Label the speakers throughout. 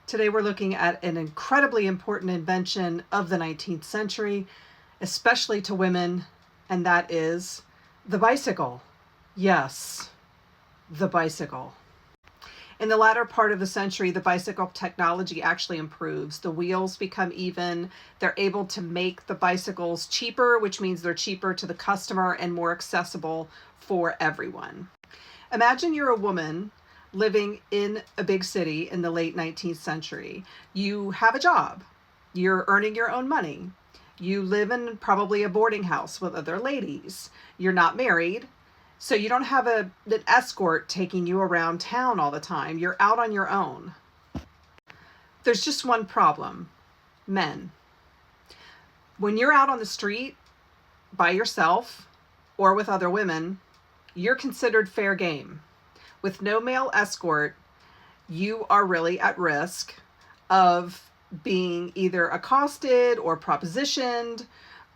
Speaker 1: Today we're looking at an incredibly important invention of the 19th century, especially to women, and that is the bicycle. Yes, the bicycle. In the latter part of the century, the bicycle technology actually improves. The wheels become even. They're able to make the bicycles cheaper, which means they're cheaper to the customer and more accessible for everyone. Imagine you're a woman living in a big city in the late 19th century. You have a job. You're earning your own money. You live in probably a boarding house with other ladies. You're not married. So you don't have an escort taking you around town all the time. You're out on your own. There's just one problem: men. When you're out on the street by yourself or with other women, you're considered fair game. With no male escort, you are really at risk of being either accosted or propositioned.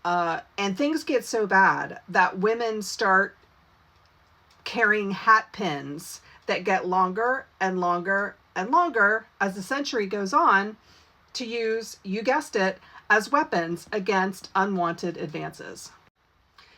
Speaker 1: And things get so bad that women start carrying hat pins that get longer and longer and longer as the century goes on to use, you guessed it, as weapons against unwanted advances.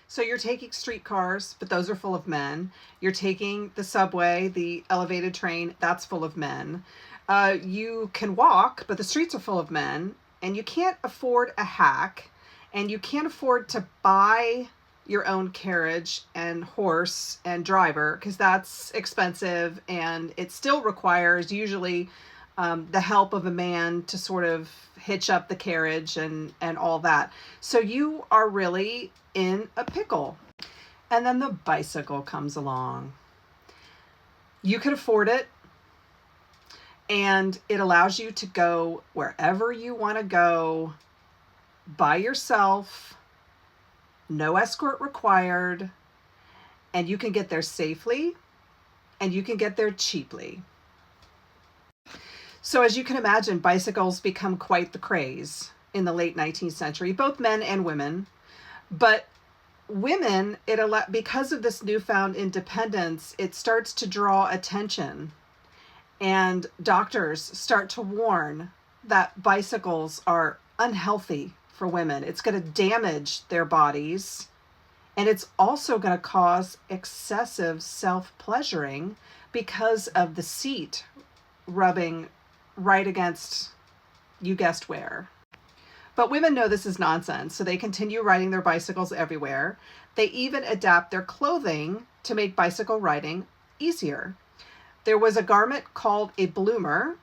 Speaker 1: So you're taking streetcars, but those are full of men. You're taking the subway, the elevated train, that's full of men. You can walk, but the streets are full of men, and you can't afford a hack, and you can't afford to buy your own carriage and horse and driver because that's expensive, and it still requires usually the help of a man to sort of hitch up the carriage and all that. So you are really in a pickle. And then the bicycle comes along. You can afford it, and it allows you to go wherever you want to go by yourself, no escort required, and you can get there safely, and you can get there cheaply. So as you can imagine, bicycles become quite the craze in the late 19th century, both men and women. But women, because of this newfound independence, it starts to draw attention. And doctors start to warn that bicycles are unhealthy for women. It's going to damage their bodies. And it's also going to cause excessive self-pleasuring because of the seat rubbing right against, you guessed where. But women know this is nonsense, so they continue riding their bicycles everywhere. They even adapt their clothing to make bicycle riding easier. There was a garment called a bloomer,